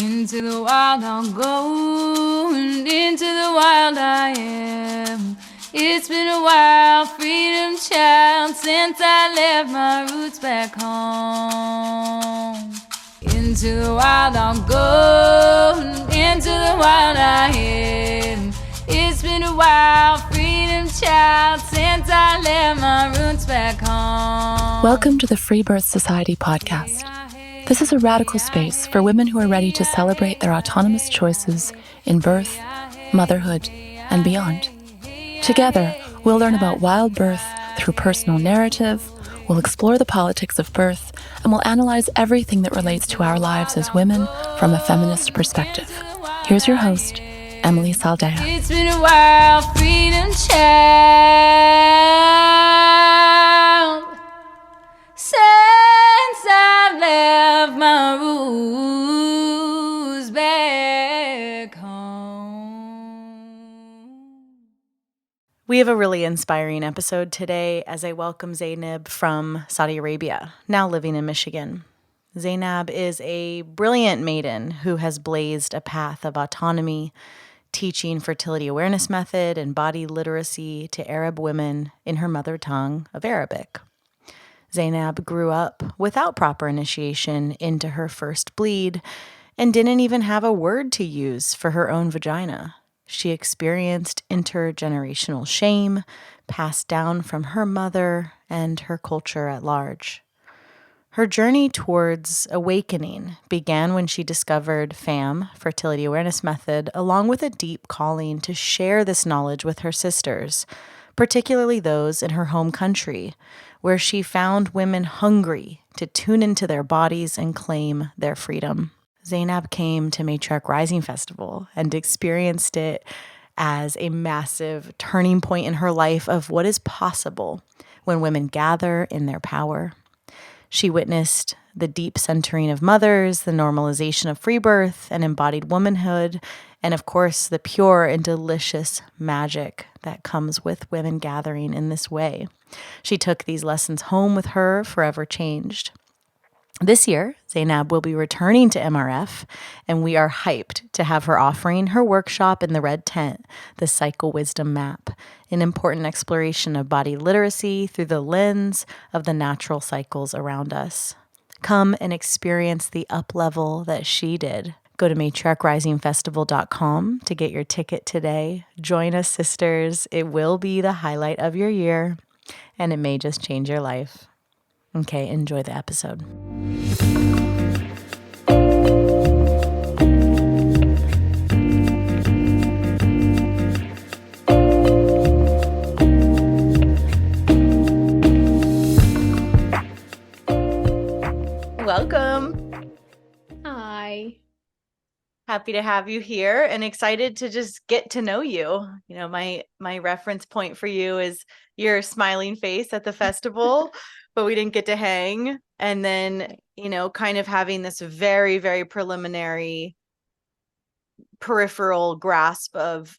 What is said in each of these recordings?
Into the wild I'll go, and into the wild I am. It's been a while, freedom child, since I left my roots back home. Into the wild I'll go, and into the wild I am. It's been a while, freedom child, since I left my roots back home. Welcome to the Freebirth Society podcast. This is a radical space for women who are ready to celebrate their autonomous choices in birth, motherhood, and beyond. Together, we'll learn about wild birth through personal narrative, we'll explore the politics of birth, and we'll analyze everything that relates to our lives as women from a feminist perspective. Here's your host, Emily Saldea. It's been a while, freedom child, since I left my roots back home. We have a really inspiring episode today as I welcome Zainab from Saudi Arabia, now living in Michigan. Zainab is a brilliant maiden who has blazed a path of autonomy, teaching Fertility Awareness Method and body literacy to Arab women in her mother tongue of Arabic. Zainab grew up without proper initiation into her first bleed and didn't even have a word to use for her own vagina. She experienced intergenerational shame passed down from her mother and her culture at large. Her journey towards awakening began when she discovered FAM, Fertility Awareness Method, along with a deep calling to share this knowledge with her sisters, particularly those in her home country, where she found women hungry to tune into their bodies and claim their freedom. Zainab came to Matriarch Rising Festival and experienced it as a massive turning point in her life of what is possible when women gather in their power. She witnessed the deep centering of mothers, the normalization of freebirth and embodied womanhood, and of course, the pure and delicious magic that comes with women gathering in this way. She took these lessons home with her, forever changed. This year, Zainab will be returning to MRF, and we are hyped to have her offering her workshop in the Red Tent, the Cycle Wisdom Map, an important exploration of body literacy through the lens of the natural cycles around us. Come and experience the uplevel that she did. Go to matriarchrisingfestival.com to get your ticket today. Join us, sisters. It will be the highlight of your year, and it may just change your life. Okay, enjoy the episode. Welcome. Hi. Happy to have you here and excited to just get to know you. You know, my reference point for you is your smiling face at the festival, but we didn't get to hang. And then, you know, kind of having this very, very preliminary peripheral grasp of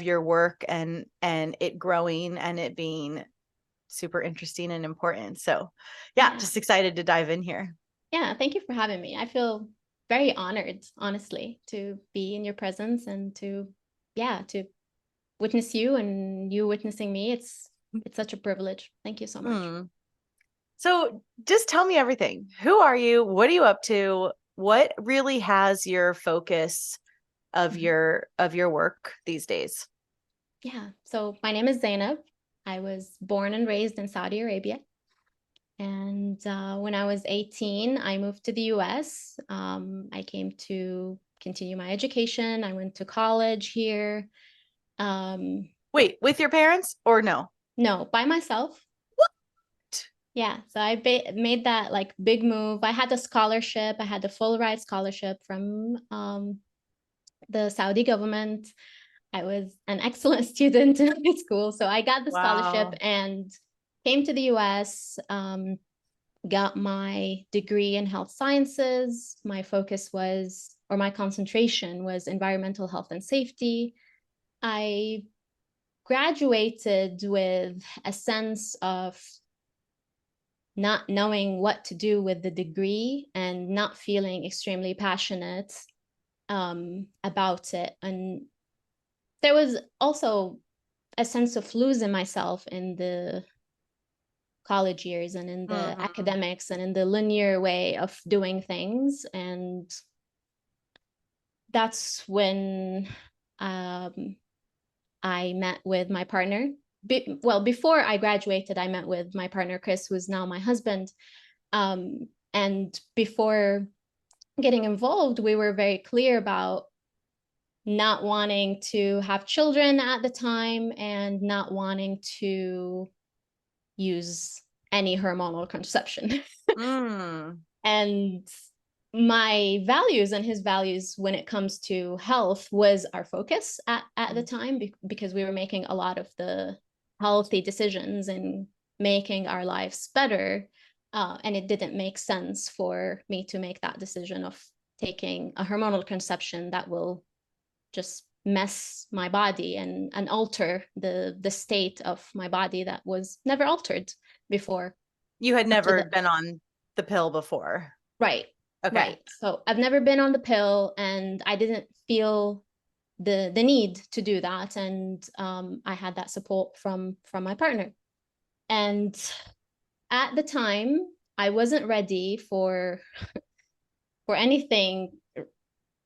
your work and it growing and it being super interesting and important. So yeah, just excited to dive in here. Yeah, thank you for having me. I feel very honored, honestly, to be in your presence and to witness you and you witnessing me. It's such a privilege. Thank you so much. So just tell me everything. Who are you? What are you up to? What really has your focus of your work these days? Yeah, so my name is Zainab. I was born and raised in Saudi Arabia. And when I was 18, I moved to the US. I came to continue my education. I went to college here. Wait, with your parents or no? No, by myself. What? Yeah, so I made that like big move. I had a scholarship. I had a full ride scholarship from the Saudi government. I was an excellent student in high school. So I got the scholarship and came to the US, got my degree in health sciences. My focus was, or my concentration was, environmental health and safety. I graduated with a sense of not knowing what to do with the degree and not feeling extremely passionate about it. And there was also a sense of losing myself in the college years and in the academics and in the linear way of doing things. And that's when I met with my partner. Well, before I graduated, I met with my partner, Chris, who's now my husband. And before getting involved, we were very clear about not wanting to have children at the time and not wanting to use any hormonal contraception. And my values and his values when it comes to health was our focus at the time, because we were making a lot of the healthy decisions and making our lives better. And it didn't make sense for me to make that decision of taking a hormonal contraception that will just mess my body and alter the state of my body that was never altered before. You had never been on the pill before. Right. Okay. Right. So I've never been on the pill, and I didn't feel the need to do that. And I had that support from my partner. And at the time, I wasn't ready for anything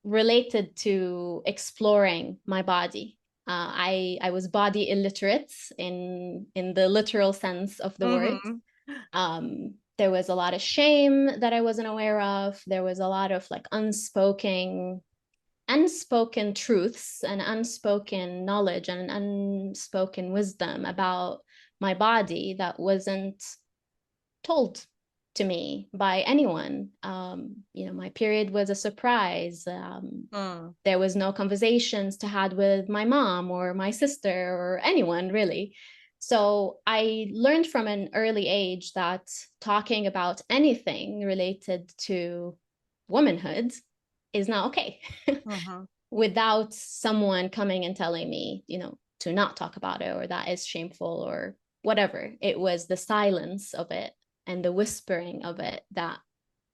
related to exploring my body. I was body illiterate in the literal sense of the word. There was a lot of shame that I wasn't aware of. There was a lot of like unspoken truths and unspoken knowledge and unspoken wisdom about my body that wasn't told to me by anyone. My period was a surprise. There was no conversations to had with my mom or my sister or anyone really. So I learned from an early age that talking about anything related to womanhood is not okay without someone coming and telling me, to not talk about it, or that is shameful or whatever. It was the silence of it and the whispering of it that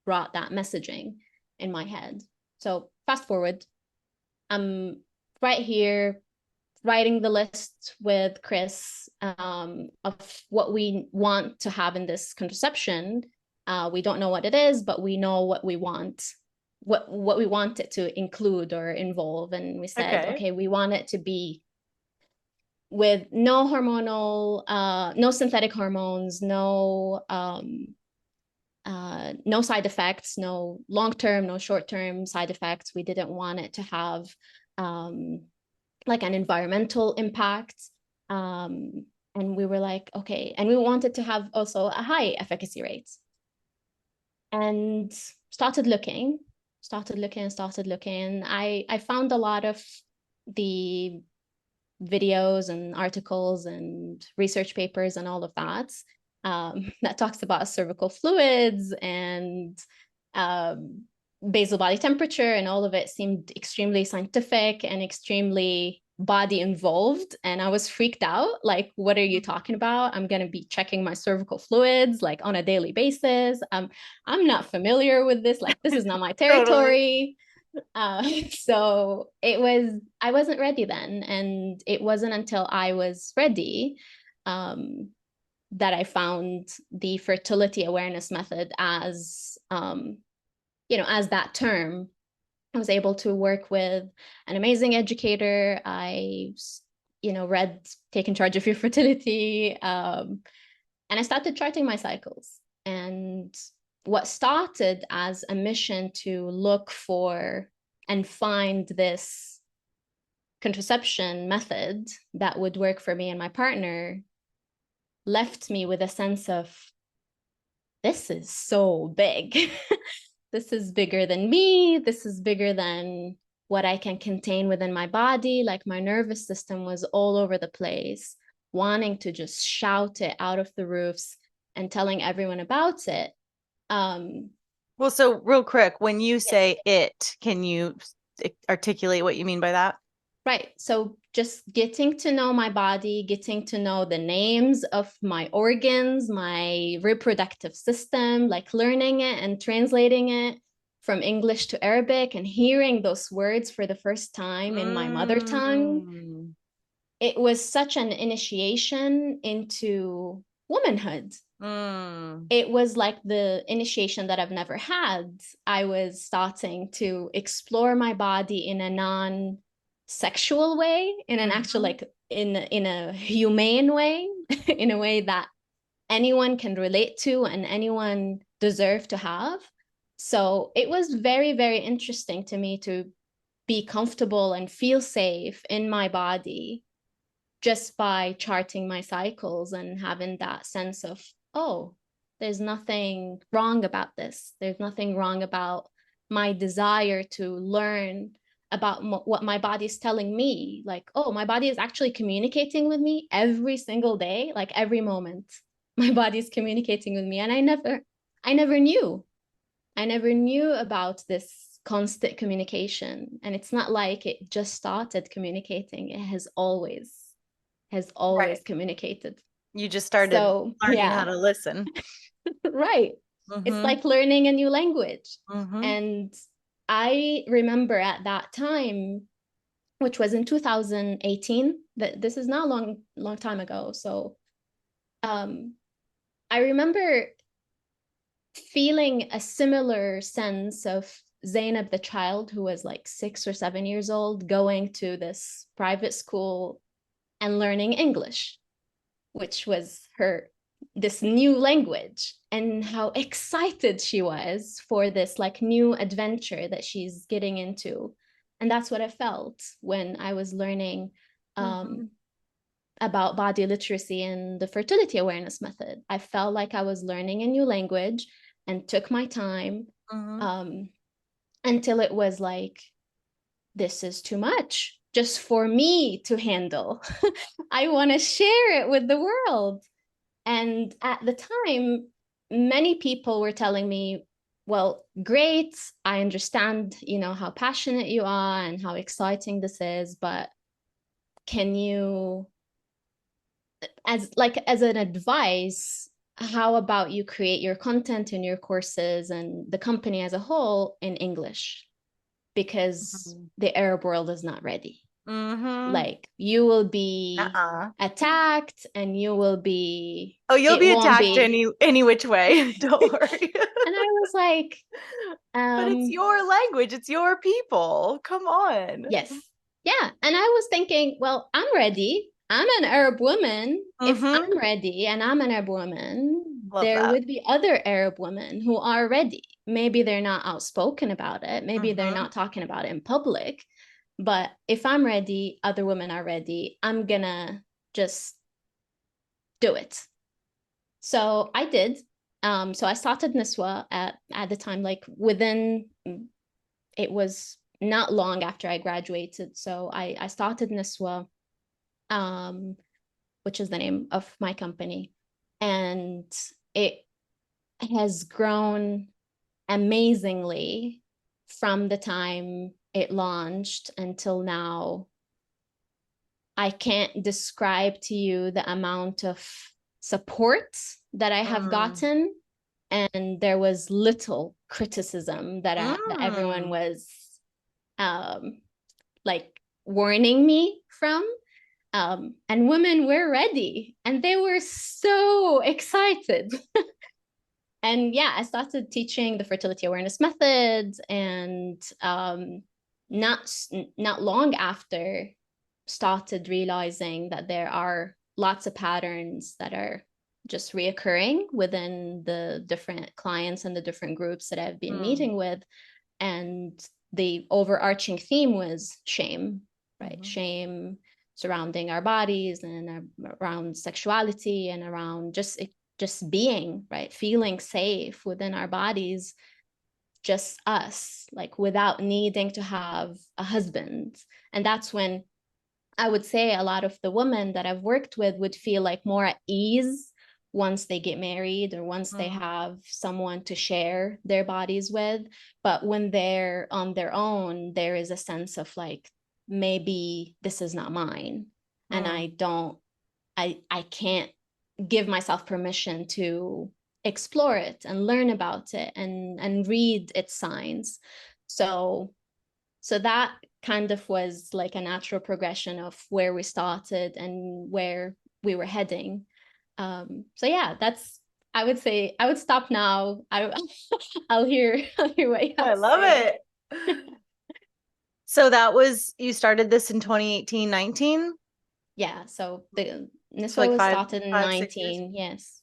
brought that messaging in my head. So fast forward, I'm right here writing the list with Chris of what we want to have in this contraception. We don't know what it is, but we know what we want, what we want it to include or involve. And we said, okay, we want it to be with no hormonal, no synthetic hormones, no side effects, no long-term, no short-term side effects. We didn't want it to have like an environmental impact. And we were like, okay, and we wanted to have also a high efficacy rate. And started looking. I found a lot of the videos and articles and research papers and all of that that talks about cervical fluids and basal body temperature, and all of it seemed extremely scientific and extremely body involved. And I was freaked out, like, what are you talking about? I'm going to be checking my cervical fluids like on a daily basis. I'm not familiar with this, like this is not my territory. So I wasn't ready then. And it wasn't until I was ready that I found the Fertility Awareness Method as as that term. I was able to work with an amazing educator. I read Taking Charge of Your Fertility, and I started charting my cycles. And what started as a mission to look for and find this contraception method that would work for me and my partner left me with a sense of, this is so big. This is bigger than me. This is bigger than what I can contain within my body. Like, my nervous system was all over the place, wanting to just shout it out of the roofs and telling everyone about it. Well, so real quick, when you say it, can you articulate what you mean by that? Right. So just getting to know my body, getting to know the names of my organs, my reproductive system, like learning it and translating it, from English to Arabic and hearing those words for the first time in my mother tongue, it was such an initiation into womanhood. It was like the initiation that I've never had. I was starting to explore my body in a non-sexual way, in an actual, like in a humane way, in a way that anyone can relate to and anyone deserve to have. So it was very, very interesting to me to be comfortable and feel safe in my body just by charting my cycles and having that sense of, oh, there's nothing wrong about this. There's nothing wrong about my desire to learn about what my body is telling me. Like, oh, my body is actually communicating with me every single day, like every moment. My body is communicating with me. And I never knew. I never knew about this constant communication. And it's not like it just started communicating. It has always right. communicated. You just started learning how to listen. Right. It's like learning a new language. And I remember at that time, which was in 2018, that this is not a long time ago. So I remember feeling a similar sense of Zainab, the child who was like 6 or 7 years old, going to this private school and learning English, which was this new language, and how excited she was for this like new adventure that she's getting into. And that's what I felt when I was learning about body literacy and the fertility awareness method. I felt like I was learning a new language and took my time until it was like, this is too much just for me to handle. I want to share it with the world. And at the time, many people were telling me, well, great, I understand, how passionate you are and how exciting this is, but can you, as an advice, how about you create your content and your courses and the company as a whole in English? Because the Arab world is not ready. Like, you will be attacked, and you will be you'll be attacked any which way. Don't worry. And I was like, but it's your language, it's your people, come on. Yes. Yeah. And I was thinking, well, I'm ready. I'm an Arab woman. If I'm ready and I'm an Arab woman, there would be other Arab women who are ready. Maybe they're not outspoken about it. Maybe they're not talking about it in public. But if I'm ready, other women are ready. I'm gonna just do it. So I did. So I started Niswa at the time, like it was not long after I graduated. So I started Niswa, which is the name of my company. And it has grown amazingly from the time it launched until now. I can't describe to you the amount of support that I have gotten. And there was little criticism that everyone was like warning me from. And women were ready, and they were so excited. And yeah, I started teaching the Fertility Awareness Method, and not long after, started realizing that there are lots of patterns that are just reoccurring within the different clients and the different groups that I've been meeting with. And the overarching theme was shame, right? Shame surrounding our bodies and around sexuality and around just being, right? Feeling safe within our bodies, just us, like without needing to have a husband. And that's when I would say a lot of the women that I've worked with would feel like more at ease once they get married or once they have someone to share their bodies with. But when they're on their own, there is a sense of like, maybe this is not mine. And I can't give myself permission to explore it and learn about it and read its signs. So that kind of was like a natural progression of where we started and where we were heading. So yeah, that's, I would say I would stop now. I'll hear what you have I to love say. it. So that was, you started this in 2018, 19? Yeah, so the Niswa So like was started in 6 years. 19, yes.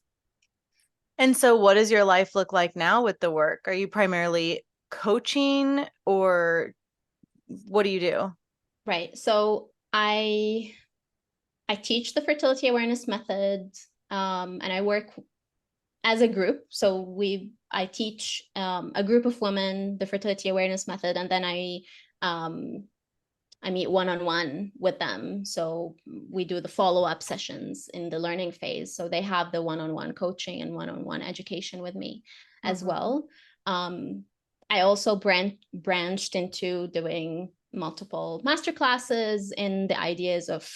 And so what does your life look like now with the work? Are you primarily coaching, or what do you do? Right. So I teach the Fertility Awareness Method, and I work as a group. So I teach a group of women the Fertility Awareness Method, and then I meet one-on-one with them. So we do the follow-up sessions in the learning phase. So they have the one-on-one coaching and one-on-one education with me as well. I also branched into doing multiple master classes in the ideas of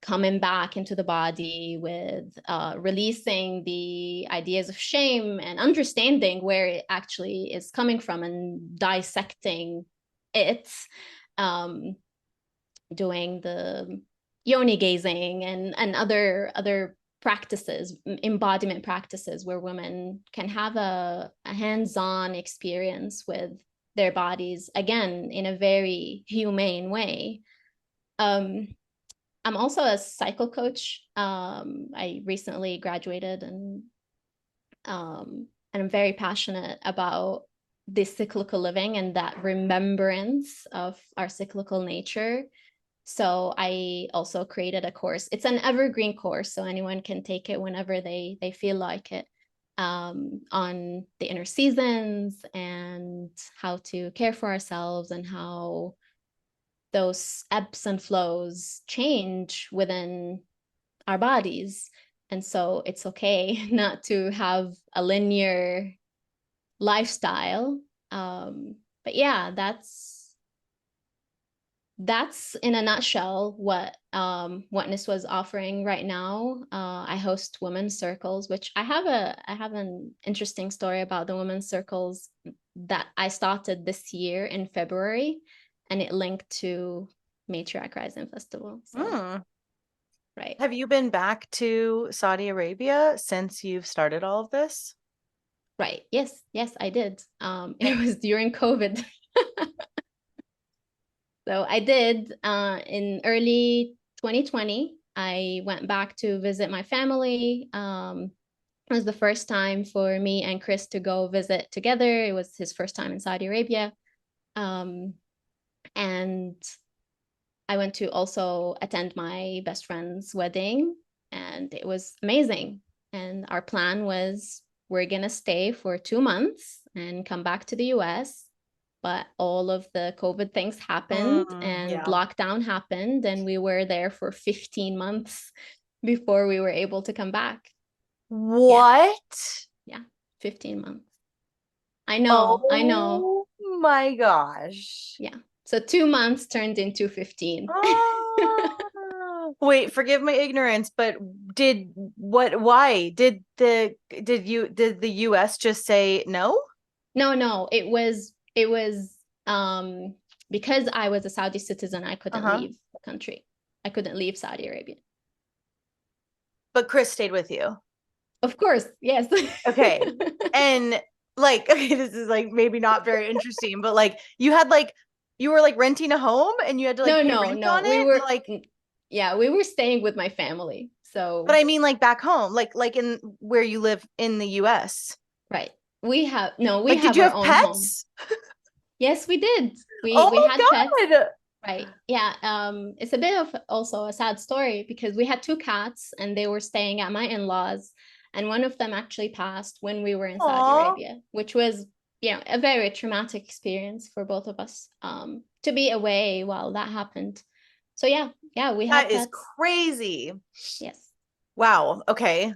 coming back into the body, with releasing the ideas of shame and understanding where it actually is coming from and dissecting it, doing the yoni gazing and other practices, embodiment practices, where women can have a hands-on experience with their bodies, again, in a very humane way. I'm also a cycle coach. I recently graduated, and I'm very passionate about this cyclical living and that remembrance of our cyclical nature. So I also created a course. It's an evergreen course, so anyone can take it whenever they feel like it, on the inner seasons and how to care for ourselves and how those ebbs and flows change within our bodies. And so it's okay not to have a linear lifestyle. But yeah, that's in a nutshell what Niswa was offering right now. I host women's circles, which I have an interesting story about the women's circles that I started this year in February, and it linked to Matriarch Rising Festival. So right. Have you been back to Saudi Arabia since you've started all of this? Right. Yes, I did. It was during COVID. So I did, in early 2020. I went back to visit my family. It was the first time for me and Chris to go visit together. It was his first time in Saudi Arabia. And I went to also attend my best friend's wedding, and it was amazing. And our plan was, we're going to stay for 2 months and come back to the US. But all of the COVID things happened and lockdown happened, and we were there for 15 months before we were able to come back. What? Yeah, 15 months. I know. Oh my gosh. Yeah. So 2 months turned into 15. Wait, forgive my ignorance, but why did the US just say no? No, it was because I was a Saudi citizen, I couldn't leave the country. I couldn't leave Saudi Arabia. But Chris stayed with you. Of course, yes. Okay. And like, okay, this is like maybe not very interesting, but like you were like renting a home and you had to like pay rent on we it? were Like, yeah, we were staying with my family. So but I mean like back home, like in where you live in the US. Right. We have Did you our have own pets? home. Yes, we did. We had God. pets. Right. Yeah. It's a bit of also a sad story, because we had 2 cats and they were staying at my in-laws, and one of them actually passed when we were in Saudi Arabia, which was, a very traumatic experience for both of us, to be away while that happened. So yeah, we had pets. That is crazy. Yes. Wow. Okay.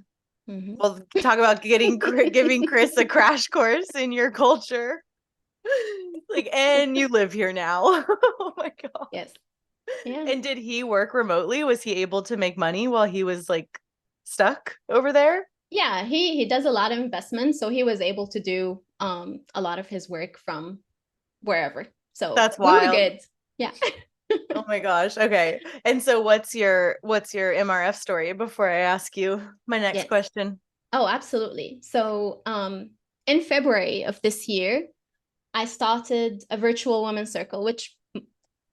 Well, talk about giving Chris a crash course in your culture. Like, and you live here now. Oh my God. Yes. Yeah. And did he work remotely? Was he able to make money while he was like stuck over there? Yeah, he does a lot of investments, so he was able to do a lot of his work from wherever. So That's we were wild. good. Yeah. Oh my gosh. Okay. And so what's your MRF story before I ask you my next Yes. question? Oh, absolutely. So in February of this year, I started a virtual women's circle, which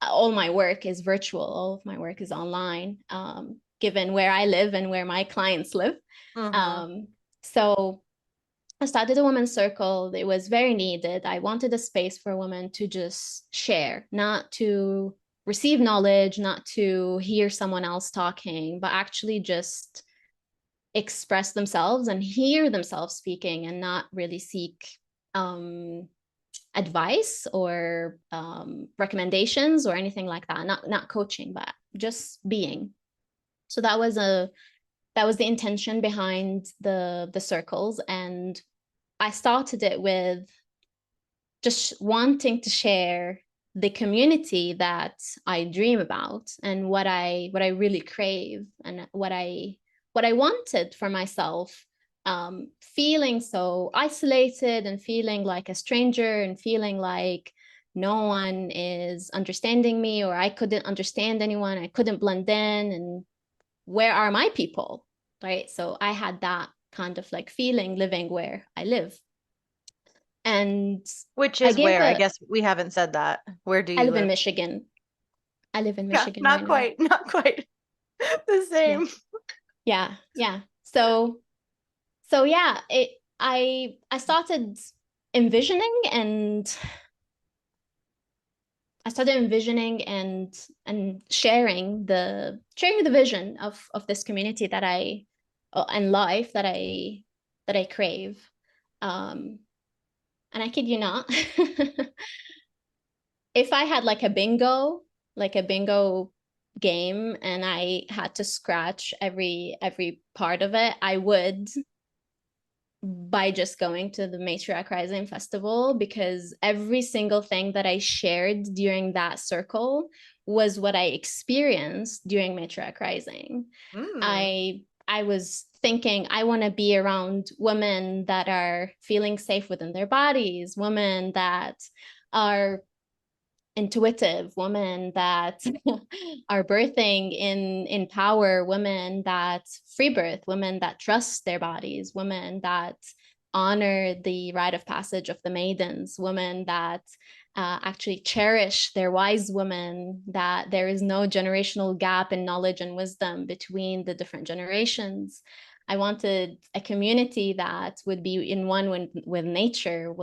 all my work is virtual. All of my work is online, given where I live and where my clients live. Mm-hmm. So I started a women's circle. It was very needed. I wanted a space for women to just share, not to receive knowledge, not to hear someone else talking, but actually just express themselves and hear themselves speaking and not really seek advice or recommendations or anything like that. Not coaching, but just being. So that was the intention behind the circles, and I started it with just wanting to share the community that I dream about and what I really crave and what I wanted for myself. Feeling so isolated and feeling like a stranger and feeling like no one is understanding me, or I couldn't understand anyone, I couldn't blend in, and where are my people, right? So I had that kind of like feeling living where I live. And Which I is gave where? I a, guess we haven't said that. Where do I you live in live? Michigan. I live in Yeah, Michigan right not now. quite, not quite the Yeah. same. Yeah. Yeah. So yeah, I started envisioning and I started envisioning and sharing the vision of this community that I and life that I crave. Um and I kid you not, if I had like a bingo game, and I had to scratch every part of it, I would, by just going to the Matriarch Rising Festival, because every single thing that I shared during that circle was what I experienced during Matriarch Rising. Mm. I was thinking I want to be around women that are feeling safe within their bodies, women that are intuitive, women that are birthing in power, women that free birth, women that trust their bodies, women that honor the rite of passage of the maidens, women that actually cherish their wise women, that there is no generational gap in knowledge and wisdom between the different generations. I wanted a community that would be in one with nature,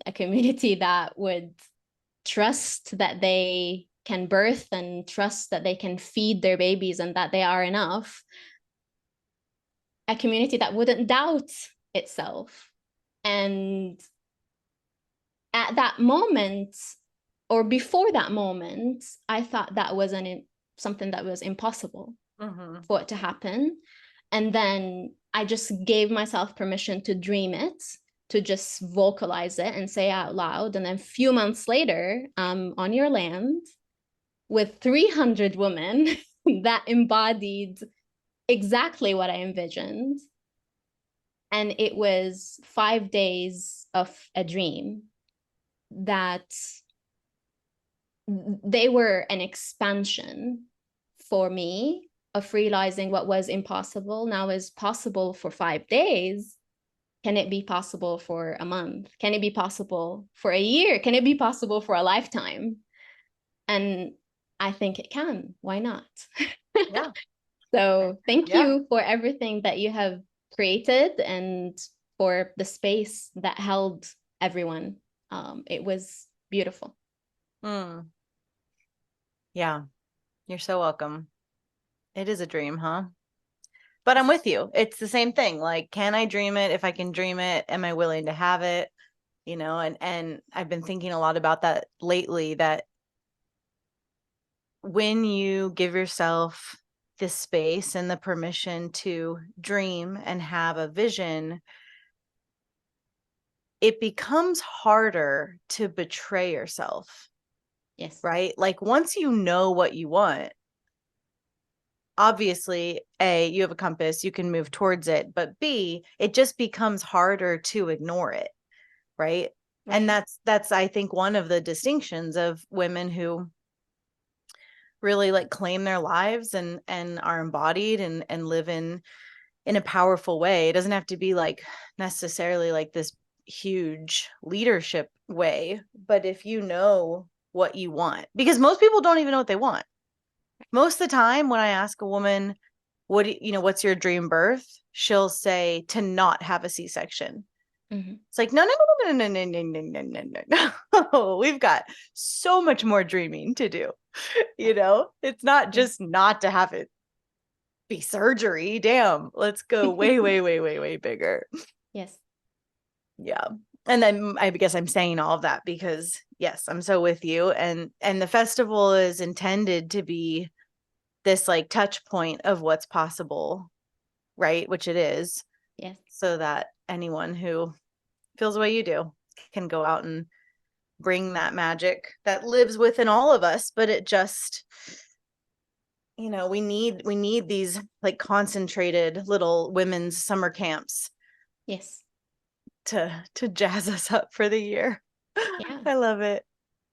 a community that would trust that they can birth and trust that they can feed their babies and that they are enough, a community that wouldn't doubt itself. And at that moment, or before that moment, I thought that was something that was impossible Mm-hmm. for it to happen. And then I just gave myself permission to dream it, to just vocalize it and say out loud. And then a few months later, I'm on your land with 300 women that embodied exactly what I envisioned. And it was 5 days of a dream that they were an expansion for me of realizing what was impossible now is possible for 5 days. Can it be possible for a month? Can it be possible for a year? Can it be possible for a lifetime? And I think it can. Why not? Yeah. So thank Yeah. you for everything that you have created and for the space that held everyone. It was beautiful. Mm. Yeah. You're so welcome. It is a dream, huh? But I'm with you. It's the same thing. Like, can I dream it? If I can dream it, am I willing to have it? And I've been thinking a lot about that lately, that when you give yourself the space and the permission to dream and have a vision, it becomes harder to betray yourself, Yes. right? Like once you know what you want, obviously, A, you have a compass, you can move towards it, but B, it just becomes harder to ignore it, right? And that's I think one of the distinctions of women who really like claim their lives and are embodied and live in a powerful way. It doesn't have to be like necessarily like this huge leadership way, but if you know what you want, because most people don't even know what they want. Most of the time when I ask a woman, what do you know, what's your dream birth? She'll say to not have a C-section. It's like, no, no, no, no, no, no, no, no, no, no, no. We've got so much more dreaming to do. You know, it's not just not to have it be surgery. Damn, let's go way, way, way, way, way bigger. Yes. Yeah. And then I guess I'm saying all of that because yes, I'm so with you. And the festival is intended to be this like touch point of what's possible, right? Which it is. Yes. So that anyone who feels the way you do can go out and bring that magic that lives within all of us, but it just, you know, we need these like concentrated little women's summer camps. Yes. To jazz us up for the year. Yeah. I love it.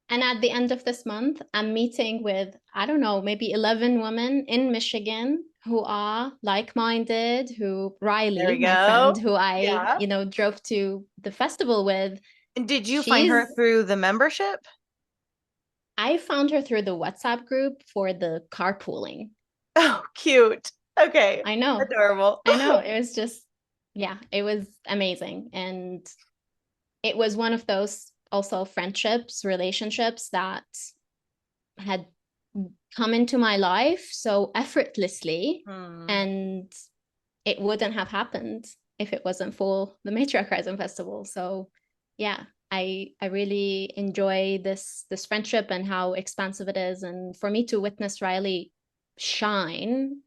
And at the end of this month, I'm meeting with, I don't know, maybe 11 women in Michigan who are like-minded, who Riley, my friend, who I, drove to the festival with. And did you find her through the membership? I found her through the WhatsApp group for the carpooling. Oh, cute. Okay. I know. Adorable. I know. It was just, yeah, it was amazing. And it was one of those also friendships, relationships that had come into my life so effortlessly. And it wouldn't have happened if it wasn't for the Matriarch Rising Festival. So yeah, I really enjoy this friendship and how expansive it is. And for me to witness Riley shine,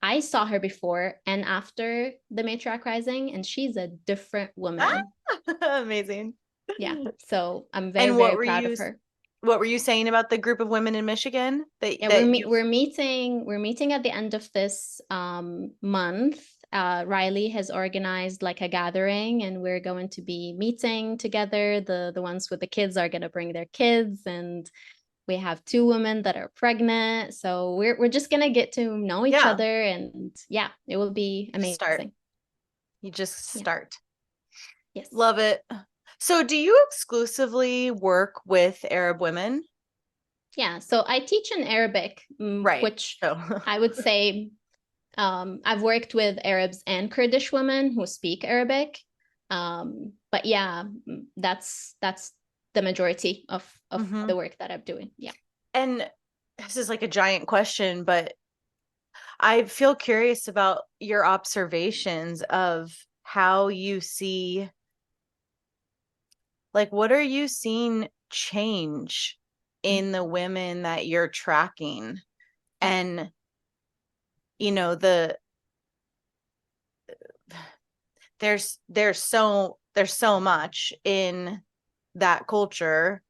I saw her before and after the Matriarch Rising, and she's a different woman. Amazing. Yeah. So I'm very proud of her. What were you saying about the group of women in Michigan? We're meeting at the end of this month. Riley has organized like a gathering, and we're going to be meeting together. The ones with the kids are going to bring their kids, and we have 2 women that are pregnant. So we're just going to get to know each other, and yeah, it will be amazing. You just start. Yes. Love it. So do you exclusively work with Arab women? Yeah, so I teach in Arabic, which I would say I've worked with Arabs and Kurdish women who speak Arabic. But yeah, that's the majority of the work that I'm doing. Yeah. And this is like a giant question, but I feel curious about your observations of how you see, like, what are you seeing change in the women that you're tracking? And, you know, there's so much in that culture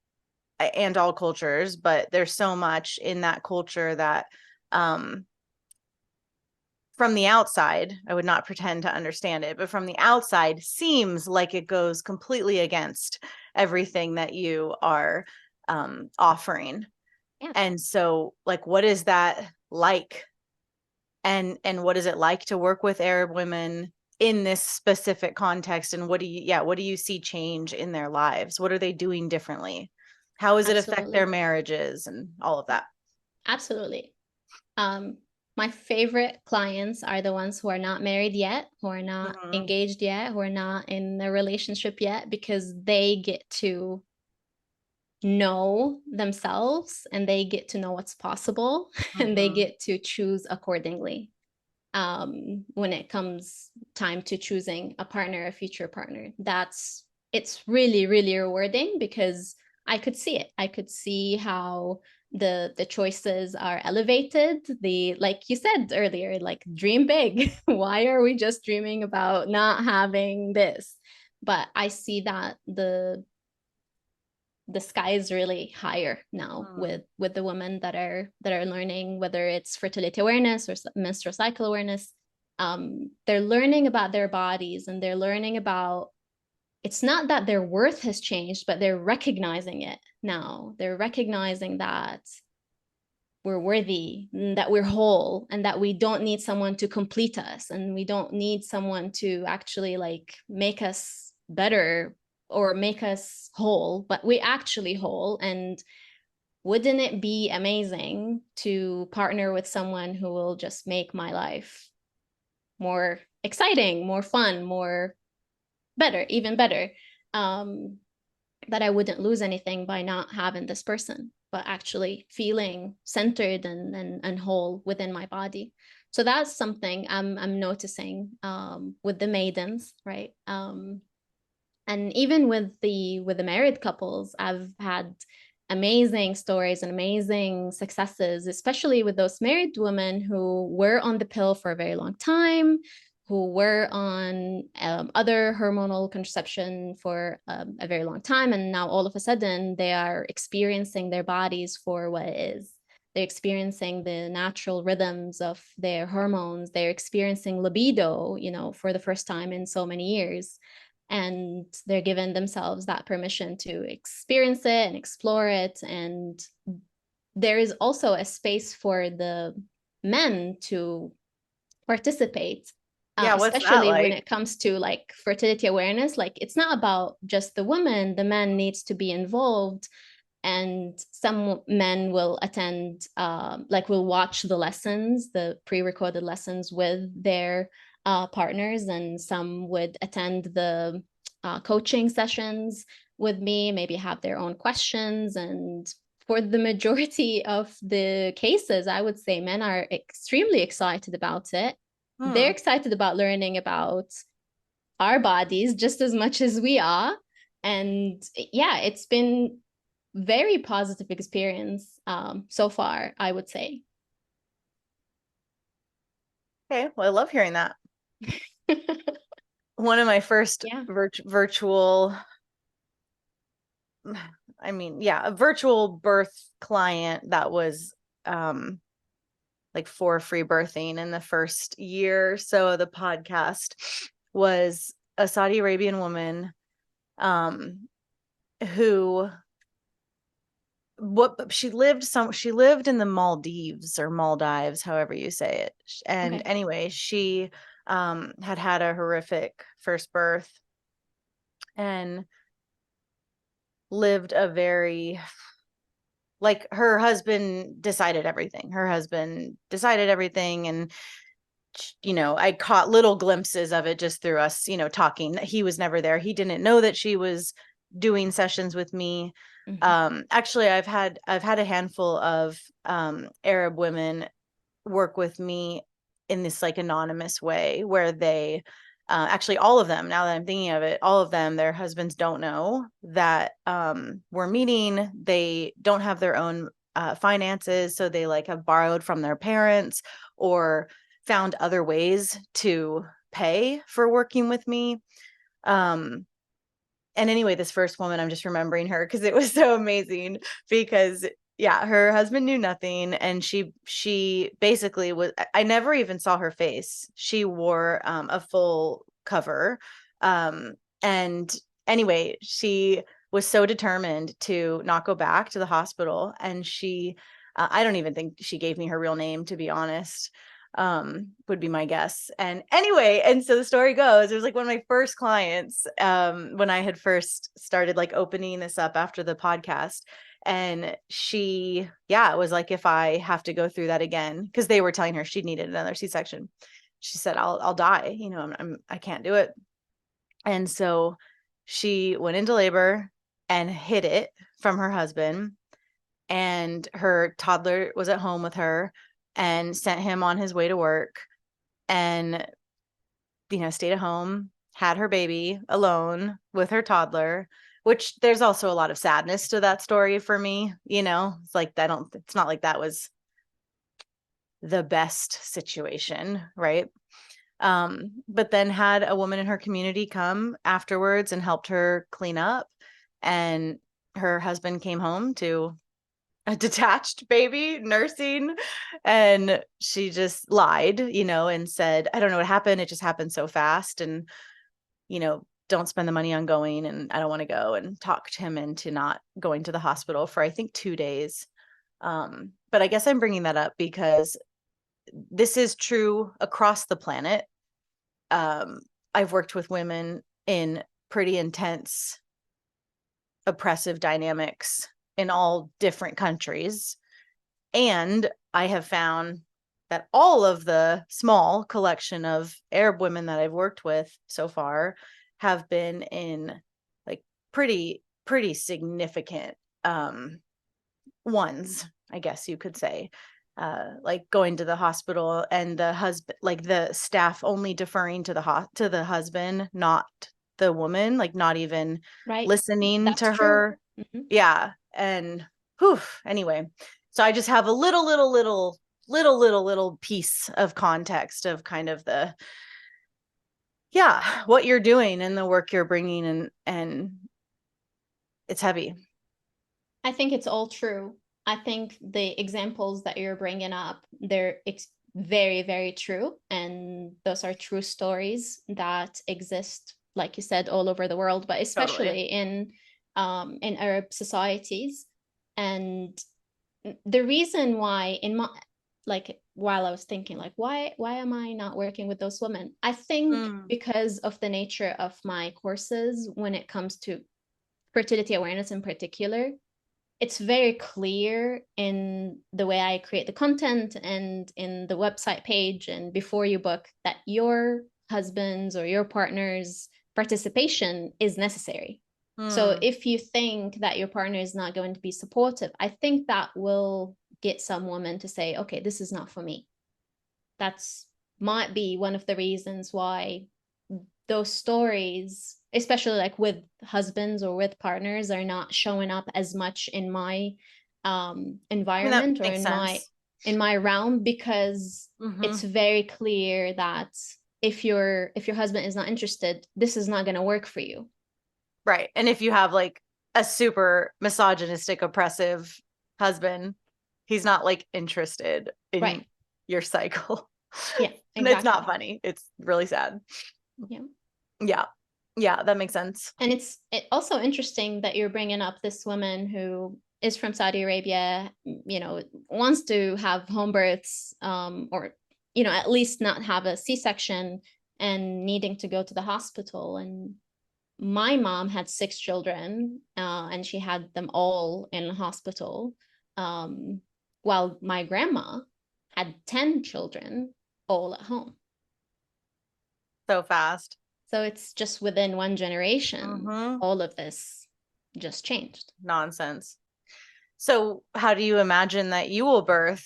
and all cultures, but there's so much in that culture that, from the outside, I would not pretend to understand it, but from the outside seems like it goes completely against everything that you are offering. Yeah. And so like, what is that like? And what is it like to work with Arab women in this specific context? And what do you see change in their lives? What are they doing differently? How does it affect their marriages and all of that? Absolutely. My favorite clients are the ones who are not married yet, who are not engaged yet, who are not in a relationship yet, because they get to know themselves and they get to know what's possible and they get to choose accordingly. When it comes time to choosing a partner, a future partner, it's really, really rewarding because I could see it. I could see how the choices are elevated. Like you said earlier, like dream big. Why are we just dreaming about not having this? But I see that the sky is really higher now with the women that are learning, whether it's fertility awareness or menstrual cycle awareness. They're learning about their bodies, and they're learning about, it's not that their worth has changed, but they're recognizing it now. They're recognizing that we're worthy, that we're whole, and that we don't need someone to complete us, and we don't need someone to actually like make us better or make us whole, but we actually whole. And wouldn't it be amazing to partner with someone who will just make my life more exciting, more fun, more better, even better? That I wouldn't lose anything by not having this person, but actually feeling centered and whole within my body. So that's something I'm noticing with the maidens, right? And even with the married couples, I've had amazing stories and amazing successes, especially with those married women who were on the pill for a very long time, who were on other hormonal contraception for a very long time. And now all of a sudden they are experiencing their bodies for what it is. They're experiencing the natural rhythms of their hormones. They're experiencing libido, for the first time in so many years. And they're given themselves that permission to experience it and explore it. And there is also a space for the men to participate. What's especially that like? When it comes to like fertility awareness. Like, it's not about just the woman, the man needs to be involved. And some men will attend, will watch the lessons, the pre-recorded lessons with their partners, and some would attend the coaching sessions with me, maybe have their own questions. And for the majority of the cases, I would say men are extremely excited about it. They're excited about learning about our bodies just as much as we are. And yeah, it's been very positive experience so far, I would say. Okay, well, I love hearing that. One of my first virtual, a virtual birth client that was like for free birthing in the first year or so of the podcast was a Saudi Arabian woman who she lived in the Maldives or Maldives, however you say it. And anyway, she had a horrific first birth and lived a very, like, her husband decided everything. And I caught little glimpses of it just through us, talking. He was never there. He didn't know that she was doing sessions with me. Actually, I've had a handful of Arab women work with me in this like anonymous way, where they actually, all of them, now that I'm thinking of it, all of them, their husbands don't know that we're meeting. They don't have their own finances, so they like have borrowed from their parents or found other ways to pay for working with me. And anyway, this first woman, I'm just remembering her because it was so amazing, because her husband knew nothing. And she basically was, I never even saw her face. She wore a full cover. And anyway, she was so determined to not go back to the hospital. And she, I don't even think she gave me her real name, to be honest. Would be my guess. And anyway, and so the story goes, it was like one of my first clients when I had first started like opening this up after the podcast. And she, it was like, if I have to go through that again, because they were telling her she needed another C-section, she said, I'll die, I can't do it. And so she went into labor and hid it from her husband, and her toddler was at home with her, and sent him on his way to work, and stayed at home, had her baby alone with her toddler, which there's also a lot of sadness to that story for me. It's like, it's not like that was the best situation, right? But then had a woman in her community come afterwards and helped her clean up. And her husband came home to a detached baby nursing, and she just lied, and said, I don't know what happened. It just happened so fast. And, don't spend the money on going. And I don't want to go, and talked him into not going to the hospital for, I think, 2 days. But I guess I'm bringing that up because this is true across the planet. I've worked with women in pretty intense, oppressive dynamics in all different countries. And I have found that all of the small collection of Arab women that I've worked with so far have been in like pretty significant ones, I guess you could say. Like going to the hospital and the husband, like the staff only deferring to the husband, not the woman, like not even listening That's to true. her. Mm-hmm. Yeah. And anyway, so I just have a little piece of context of kind of what you're doing and the work you're bringing, and it's heavy. I think it's all true. I think the examples that you're bringing up, they're very, very true. And those are true stories that exist, like you said, all over the world, but especially in Arab societies. And the reason why while I was thinking, like, why am I not working with those women? I think because of the nature of my courses when it comes to fertility awareness in particular, it's very clear in the way I create the content and in the website page and before you book that your husband's or your partner's participation is necessary. So if you think that your partner is not going to be supportive, I think that will get some women to say, okay, this is not for me. That's might be one of the reasons why those stories, especially like with husbands or with partners, are not showing up as much in my environment or in my realm, because it's very clear that if your husband is not interested, this is not going to work for you. Right. And if you have like a super misogynistic, oppressive husband, he's not like interested in your cycle. Yeah, exactly. And it's not funny. It's really sad. Yeah, that makes sense. And it's also interesting that you're bringing up this woman who is from Saudi Arabia, wants to have home births, or at least not have a C-section, and needing to go to the hospital. And my mom had 6 children, and she had them all in the hospital, while my grandma had 10 children all at home. So fast. So it's just within one generation, all of this just changed. Nonsense. So how do you imagine that you will birth?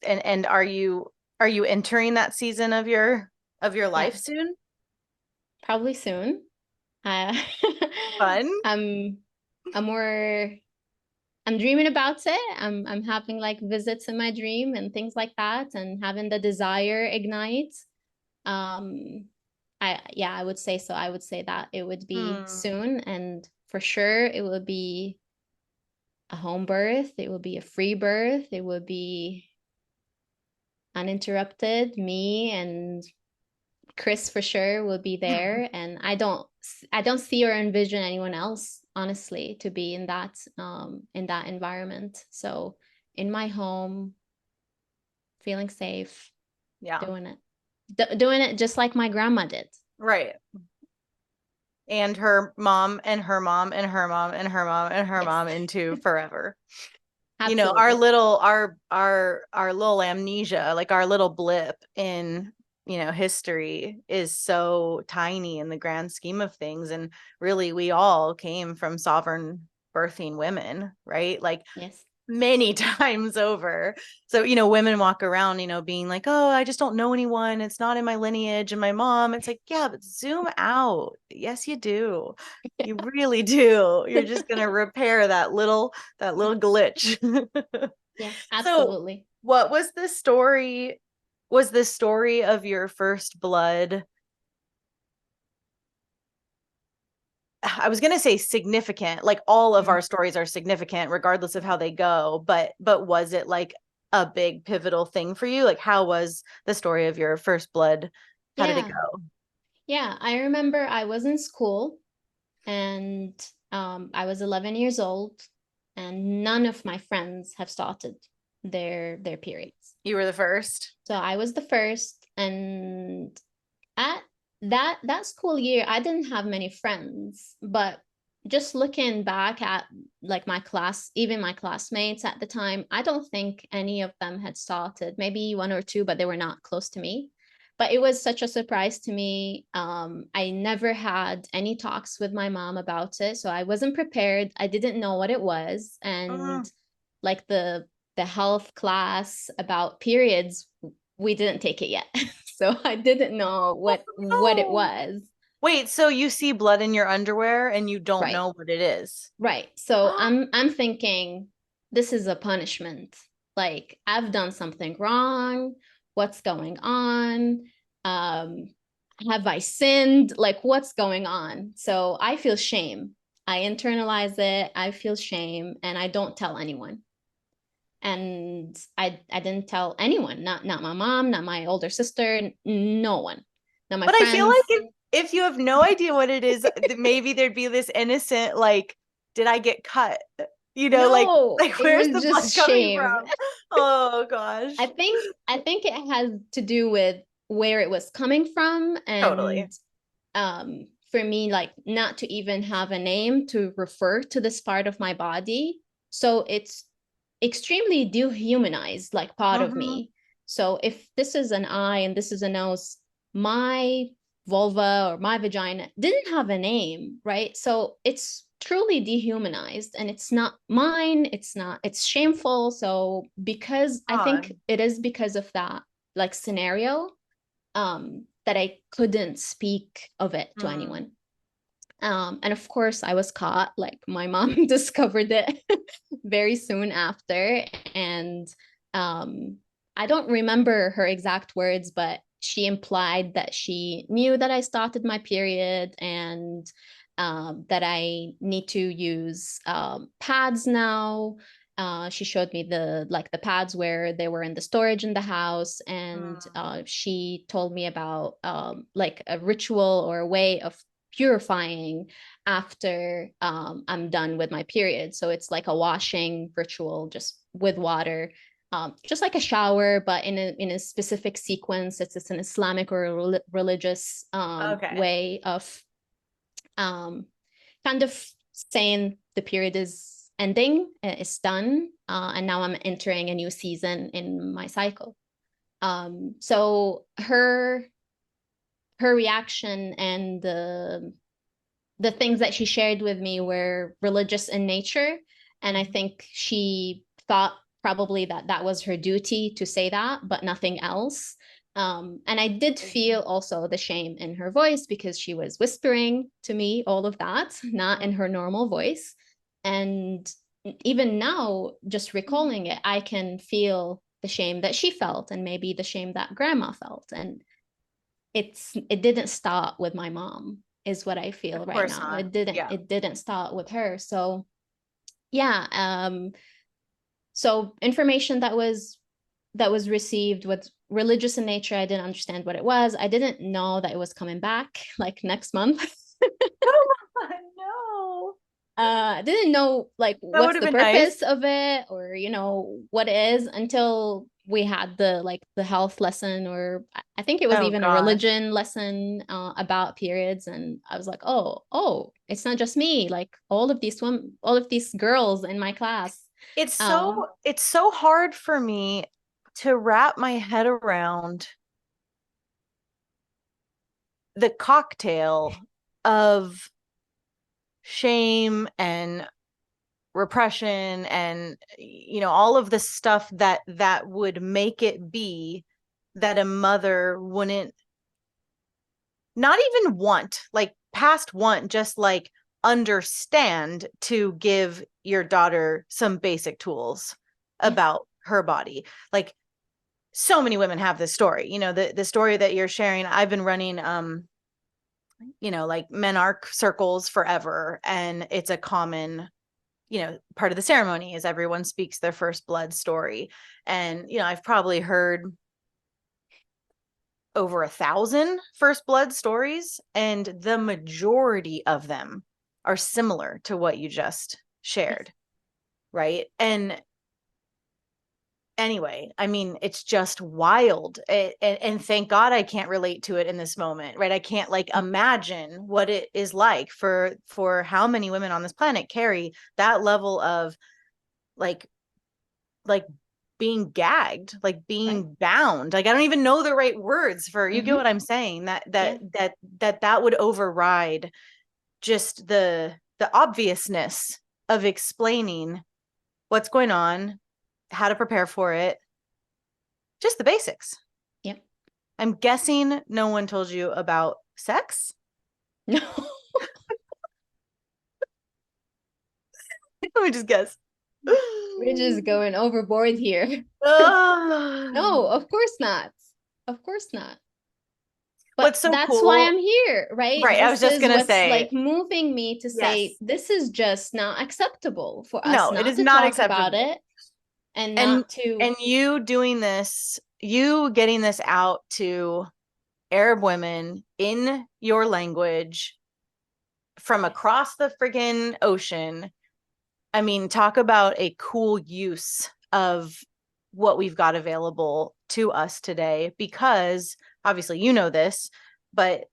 And are you entering that season of your life soon? Probably soon. Fun. I'm dreaming about it. I'm having like visits in my dream and things like that, and having the desire ignite. I would say so. I would say that it would be soon, and for sure it will be a home birth. It will be a free birth. It will be uninterrupted. Me and Chris for sure will be there, and I don't see or envision anyone else, honestly, to be in that environment. So in my home, feeling safe, doing it just like my grandma did. Right. And her mom and her mom and her mom and her mom and her mom into forever. Absolutely. Our little amnesia, like our little blip in history, is so tiny in the grand scheme of things. And really, we all came from sovereign birthing women, right? Like, many times over. So, women walk around, being like, oh, I just don't know anyone. It's not in my lineage. And my mom, it's like, yeah, but zoom out. Yes, you do. Yeah. You really do. You're just going to repair that little glitch. Yeah, absolutely. So, what was the story? Was the story of your first blood? I was going to say significant, like all of our stories are significant regardless of how they go, but was it like a big pivotal thing for you? Like, how was the story of your first blood? How did it go? Yeah, I remember I was in school and I was 11 years old and none of my friends have started their periods. You were the first? So I was the first, and at that school year, I didn't have many friends, but just looking back at like my class, even my classmates at the time, I don't think any of them had started. Maybe one or two, but they were not close to me. But it was such a surprise to me. I never had any talks with my mom about it, so I wasn't prepared. I didn't know what it was, and like the health class about periods, we didn't take it yet. So I didn't know what it was. Wait, so you see blood in your underwear and you don't know what it is? Right. So I'm thinking this is a punishment. Like I've done something wrong. What's going on? Have I sinned? Like what's going on? So I feel shame. I internalize it. I feel shame and I don't tell anyone. And I didn't tell anyone, not my mom, not my older sister, no one. Not my but friends. I feel like if you have no idea what it is, maybe there'd be this innocent, like, did I get cut? You know, no, like where's the blood coming shame. from? Oh gosh. I think it has to do with where it was coming from, and totally. For me, like not to even have a name to refer to this part of my body, so it's extremely dehumanized, like part of me. So if this is an eye and this is a nose, my vulva or my vagina didn't have a name, right? So it's truly dehumanized and it's not mine. It's shameful. So because I think it is because of that like scenario, that I couldn't speak of it to anyone. And of course I was caught, like my mom discovered it very soon after. And I don't remember her exact words, but she implied that she knew that I started my period and that I need to use pads now. She showed me the pads where they were in the storage in the house, and she told me about like a ritual or a way of purifying after I'm done with my period. So it's like a washing ritual just with water, just like a shower, but in a specific sequence. It's an Islamic or religious way of kind of saying the period is ending, it's done, and now I'm entering a new season in my cycle. So her reaction and the things that she shared with me were religious in nature, and I think she thought probably that was her duty to say that, but nothing else. And I did feel also the shame in her voice because she was whispering to me all of that, not in her normal voice. And even now, just recalling it, I can feel the shame that she felt and maybe the shame that grandma felt. And it didn't start with my mom, is what I feel right now. Not. It didn't start with her. So yeah. So information that was received was religious in nature. I didn't understand what it was. I didn't know that it was coming back like next month. No. I didn't know like what's the purpose of it, or what it is, until we had the health lesson, or I think it was even a religion lesson about periods, and I was like, oh, it's not just me. Like all of these girls in my class. It's so hard for me to wrap my head around the cocktail of shame and repression and all of the stuff that would make it be that a mother wouldn't not even want, like past want, just like understand to give your daughter some basic tools about her body. Like so many women have this story, the story that you're sharing. I've been running like menarche circles forever. And it's a common, part of the ceremony is everyone speaks their first blood story. And, I've probably heard over 1,000 first blood stories, and the majority of them are similar to what you just shared. Right. And anyway, I mean, it's just wild. And thank God I can't relate to it in this moment, right? I can't imagine what it is like for how many women on this planet carry that level of like being gagged, being bound. I don't even know the right words for, you get what I'm saying? That would override just the obviousness of explaining what's going on, how to prepare for it, just the basics. Yep. I'm guessing no one told you about sex. No. Let me just guess. We're just going overboard here. No, of course not. Of course not. But what's so that's cool, why I'm here, right? Right. I was just gonna say, moving me to say, yes, this is just not acceptable for us no, it not is to not talk acceptable about it and not to. And you doing this, you getting this out to Arab women in your language from across the friggin' ocean. I mean, talk about a cool use of what we've got available to us today, because obviously you know this, but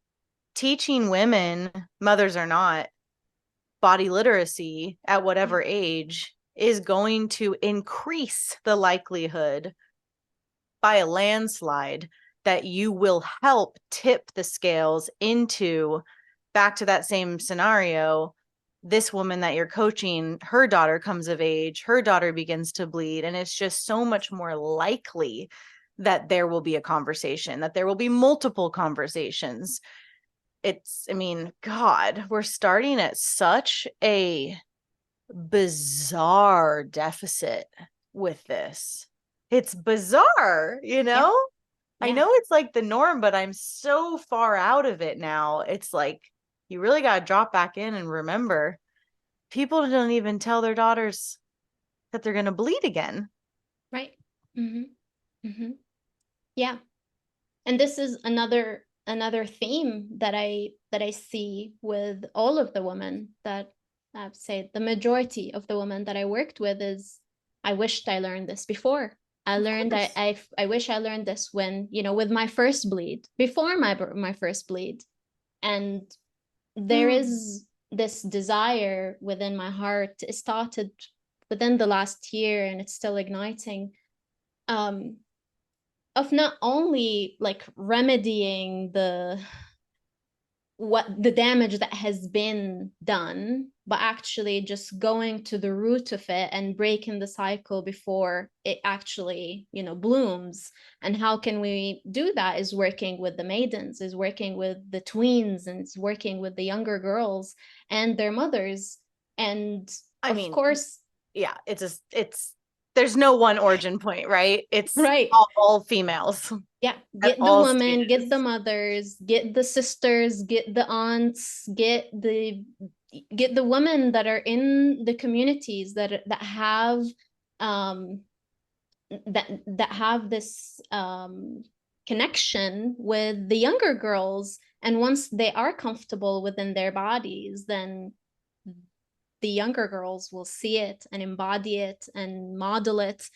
teaching women, mothers or not, body literacy at whatever age is going to increase the likelihood by a landslide that you will help tip the scales into, back to that same scenario, this woman that you're coaching, her daughter comes of age, her daughter begins to bleed, and it's just so much more likely that there will be a conversation, that there will be multiple conversations. I mean, God, we're starting at such a bizarre deficit with this. It's bizarre, Yeah. I know it's like the norm, but I'm so far out of it now. It's like, you really got to drop back in and remember, people don't even tell their daughters that they're going to bleed again. Right. Mm-hmm. Mm-hmm. Yeah. And this is another theme that I see with all of the women that I've said, the majority of the women that I worked with is, I wished I learned this before. I wish I learned this when, with my first bleed, before my first bleed. And there is this desire within my heart. It started within the last year and it's still igniting, of not only remedying the damage that has been done, but actually just going to the root of it and breaking the cycle before it actually, blooms. And how can we do that is working with the maidens, is working with the tweens, and it's working with the younger girls and their mothers. And of course, yeah, there's no one origin point, right? It's right. all females. Yeah, get the women, get the mothers, get the sisters, get the aunts, get the women that are in the communities that have that have this connection with the younger girls. And once they are comfortable within their bodies, then the younger girls will see it and embody it and model it,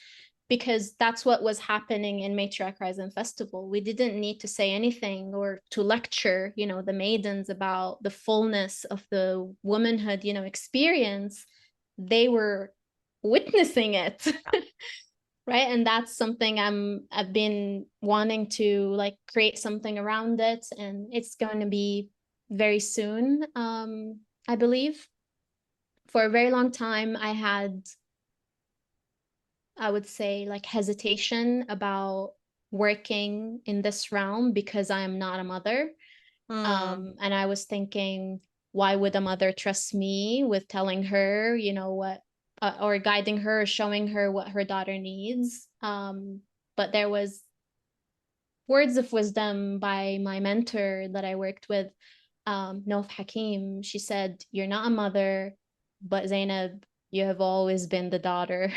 because that's what was happening in Matriarch Rising Festival. We didn't need to say anything or to lecture, the maidens about the fullness of the womanhood, experience. They were witnessing it. Right. And that's something I've been wanting to create something around it. And it's going to be very soon, I believe. For a very long time, I would say hesitation about working in this realm because I am not a mother. And I was thinking, why would a mother trust me with telling her, what, or guiding her, or showing her what her daughter needs? But there was words of wisdom by my mentor that I worked with, Nof Hakim, she said, "You're not a mother, but Zainab, you have always been the daughter."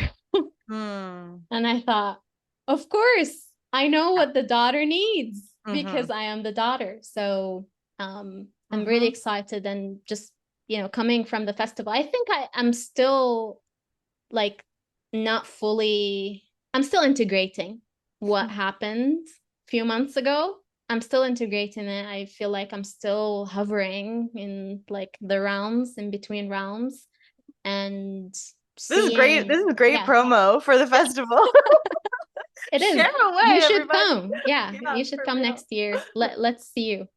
Hmm. And I thought, of course, I know what the daughter needs because I am the daughter. So I'm really excited, and just, coming from the festival, I think I'm still like not fully, I'm still integrating what happened a few months ago. I'm still integrating it. I feel like I'm still hovering in like the realms, in between realms, and This is great. seeing, This is great yeah, promo for the festival. it is. Share You away, should everybody. come. Yeah, Yeah, you should for come real. next year. Let's see you.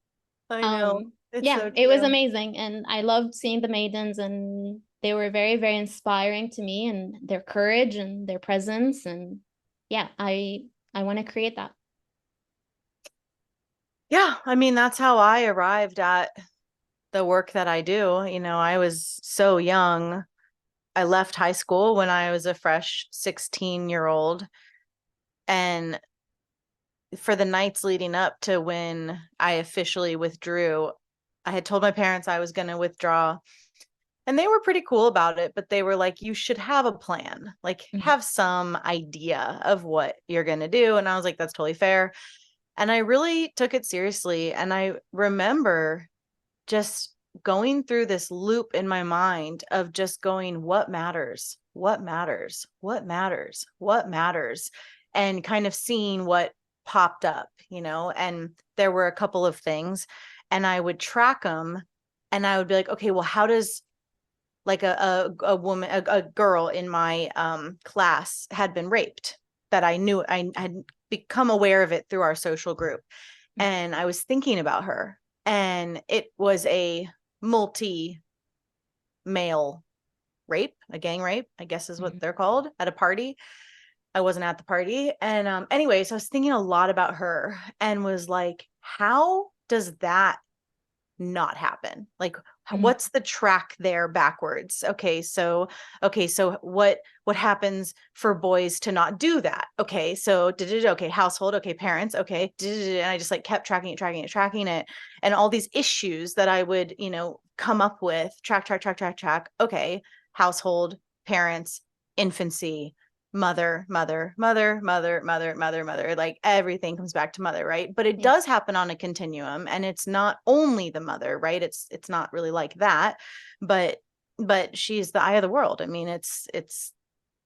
I know. It's Yeah, so it was true. amazing, and I loved seeing the maidens, and they were very, very inspiring to me, and their courage and their presence, and yeah, I want to create that. Yeah, I mean, that's how I arrived at the work that I do. You know, I was so young. I left high school when I was a fresh 16-year-old. And for the nights leading up to when I officially withdrew, I had told my parents I was going to withdraw. And they were pretty cool about it, but they were like, you should have a plan, like have some idea of what you're going to do. And I was like, that's totally fair. And I really took it seriously. And I remember just going through this loop in my mind of just going, what matters? What matters? What matters? What matters? And kind of seeing what popped up, and there were a couple of things, and I would track them, and I would be like, okay, well, how does like a woman, a girl in my class had been raped, that I knew, I had become aware of it through our social group. And I was thinking about her, and it was a multi male rape, a gang rape, I guess is what they're called, at a party. I wasn't at the party. And anyways, I was thinking a lot about her and was like, how does that not happen? Like, what's the track there backwards? So what happens for boys to not do that? Okay, so okay, household, okay, parents, okay, and I just like kept tracking it, and all these issues that I would, come up with, track. Okay, household, parents, infancy, mother, like everything comes back to mother, right? But it does happen on a continuum, and it's not only the mother, right? It's not really like that, but she's the eye of the world. I mean,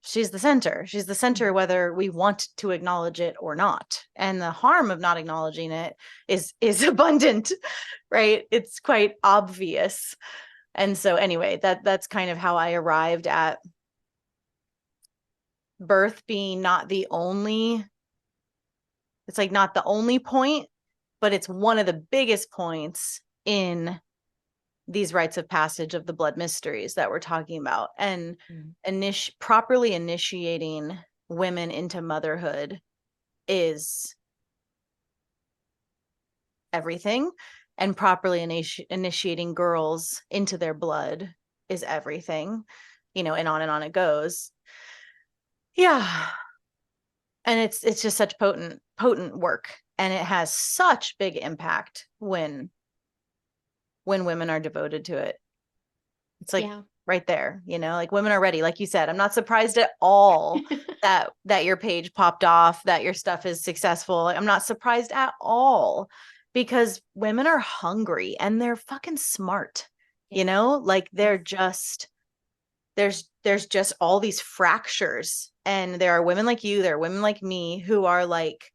she's the center whether we want to acknowledge it or not. And the harm of not acknowledging it is abundant, right? It's quite obvious. And so anyway, that's kind of how I arrived at birth being not the only point, but it's one of the biggest points in these rites of passage of the blood mysteries that we're talking about. And properly initiating women into motherhood is everything, and properly initiating girls into their blood is everything, and on it goes. Yeah. And it's just such potent work, and it has such big impact when women are devoted to it. It's like right there, like women are ready. Like you said, I'm not surprised at all that your page popped off, that your stuff is successful. Like, I'm not surprised at all, because women are hungry and they're fucking smart, like they're just, there's just all these fractures, and there are women like you, there are women like me who are like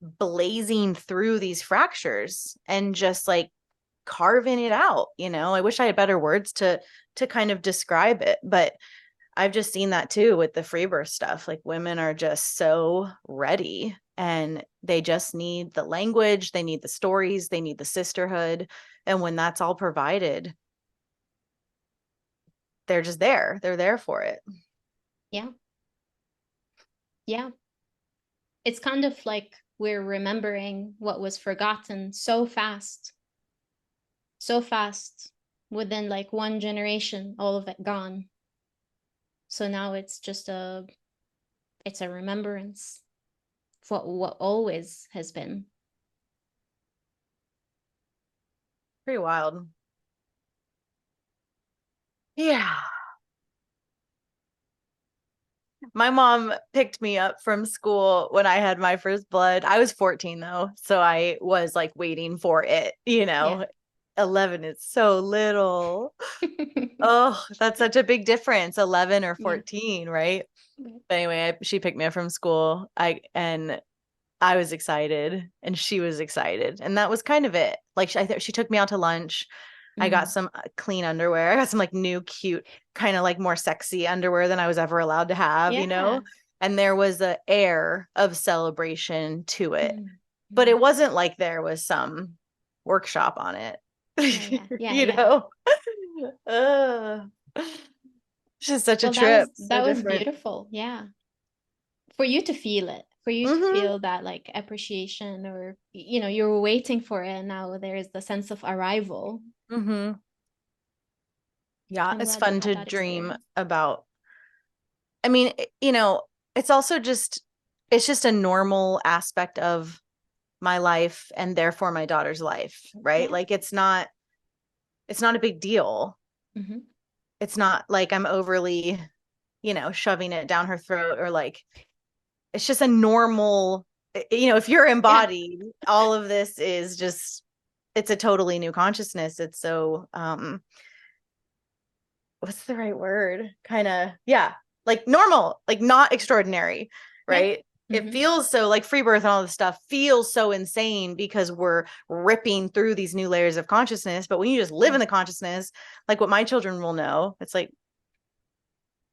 blazing through these fractures and just like carving it out. I wish I had better words to kind of describe it, but I've just seen that too with the freebirth stuff. Like, women are just so ready, and they just need the language, they need the stories, they need the sisterhood. And when that's all provided, they're just there. They're there for it. Yeah. It's kind of like we're remembering what was forgotten so fast within like one generation, all of it gone. So now it's just it's a remembrance of what always has been. Pretty wild. Yeah. My mom picked me up from school when I had my first blood. I was 14 though, so I was like waiting for it, Yeah. 11 is so little. Oh, that's such a big difference, 11 or 14, right? But anyway, she picked me up from school. I was excited and she was excited. And that was kind of it. Like she took me out to lunch. I got some clean underwear. I got some like new, cute, kind of like more sexy underwear than I was ever allowed to have, Yeah. And there was an air of celebration to it. Mm. But it wasn't like there was some workshop on it. Yeah. It's just such a Well, trip. that was beautiful. Yeah. For you to feel it, for you to feel that like appreciation, or you were waiting for it, and now there is the sense of arrival. Yeah, I'm it's glad you fun had to that dream experience. about. I mean, it's also it's just a normal aspect of my life and therefore my daughter's life, right? Yeah. Like it's not a big deal. It's not like I'm overly, shoving it down her throat, or like, it's just a normal, if you're embodied, all of this is just, it's a totally new consciousness. It's so, what's the right word? Kind of, yeah, like normal, like not extraordinary, right? It feels so like freebirth and all this stuff feels so insane because we're ripping through these new layers of consciousness. But when you just live in the consciousness, like what my children will know, it's like,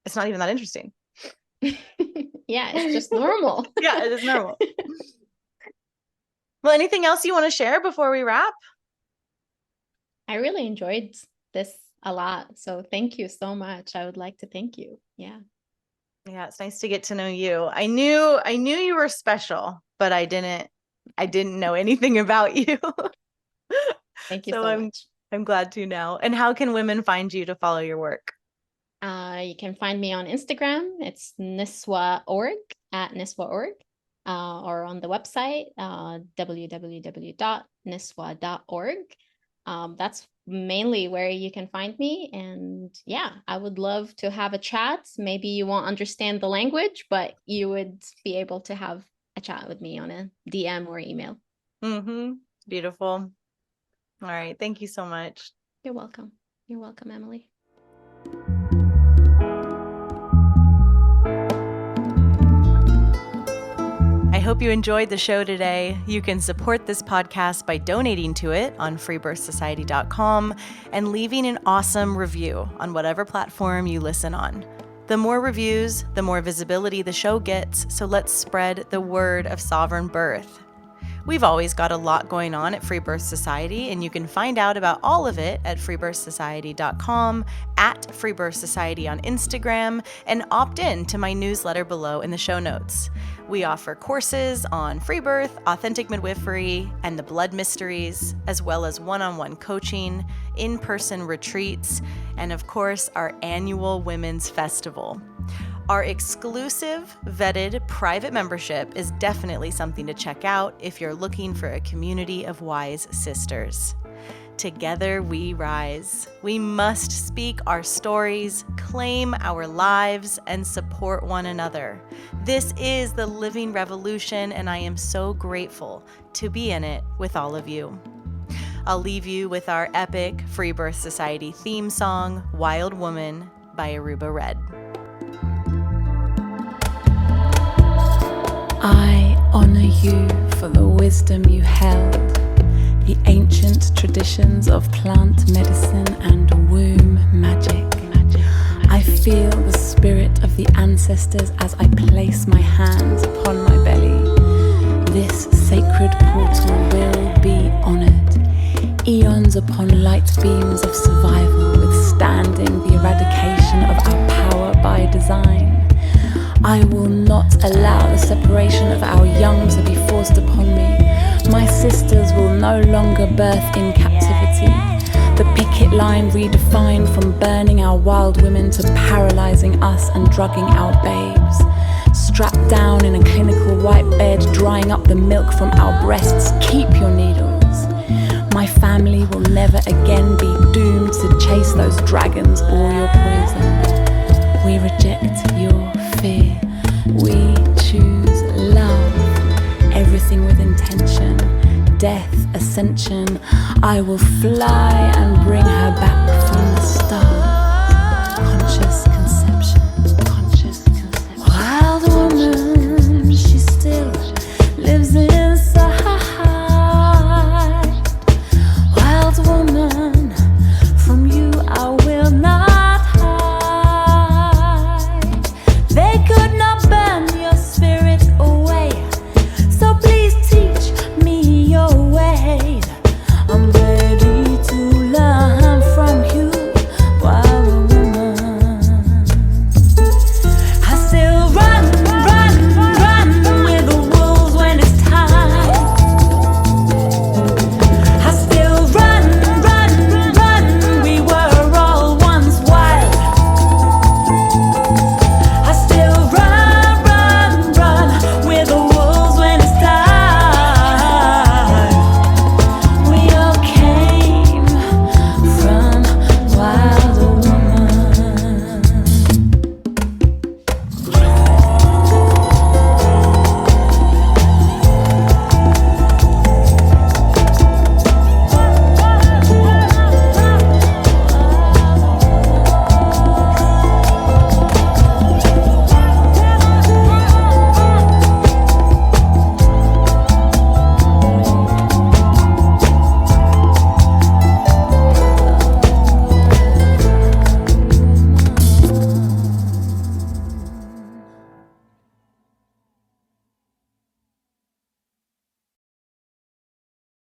it's not even that interesting. Yeah, it's just normal. Yeah, it is normal. Well, anything else you want to share before we wrap? I really enjoyed this a lot. So thank you so much. I would like to thank you. Yeah. Yeah, it's nice to get to know you. I knew you were special, but I didn't know anything about you. Thank you so much. I'm glad to know. And how can women find you to follow your work? You can find me on Instagram. It's Niswa.org, at Niswa.org, or on the website, www.niswa.org. That's mainly where you can find me. And yeah, I would love to have a chat. Maybe you won't understand the language, but you would be able to have a chat with me on a DM or email. Beautiful. All right. Thank you so much. You're welcome. You're welcome, Emily. I hope you enjoyed the show today. You can support this podcast by donating to it on freebirthsociety.com and leaving an awesome review on whatever platform you listen on. The more reviews, the more visibility the show gets, so let's spread the word of sovereign birth. We've always got a lot going on at Free Birth Society, and you can find out about all of it at freebirthsociety.com, at Free Birth Society on Instagram, and opt in to my newsletter below in the show notes. We offer courses on free birth, authentic midwifery, and the blood mysteries, as well as one-on-one coaching, in-person retreats, and of course, our annual Women's Festival. Our exclusive, vetted, private membership is definitely something to check out if you're looking for a community of wise sisters. Together we rise. We must speak our stories, claim our lives, and support one another. This is the living revolution, and I am so grateful to be in it with all of you. I'll leave you with our epic Free Birth Society theme song, Wild Woman by Aruba Red. I honor you for the wisdom you held, the ancient traditions of plant medicine and womb magic. I feel the spirit of the ancestors as I place my hands upon my belly. This sacred portal will be honored. Eons upon light beams of survival, withstanding the eradication of our power by design. I will not allow the separation of our young to be forced upon me. My sisters will no longer birth in captivity. The picket line redefined from burning our wild women to paralyzing us and drugging our babes. Strapped down in a clinical white bed, drying up the milk from our breasts. Keep your needles. My family will never again be doomed to chase those dragons or your poison. We reject your fear. We choose love. Everything with intention. Death, ascension. I will fly and bring her back from the stars.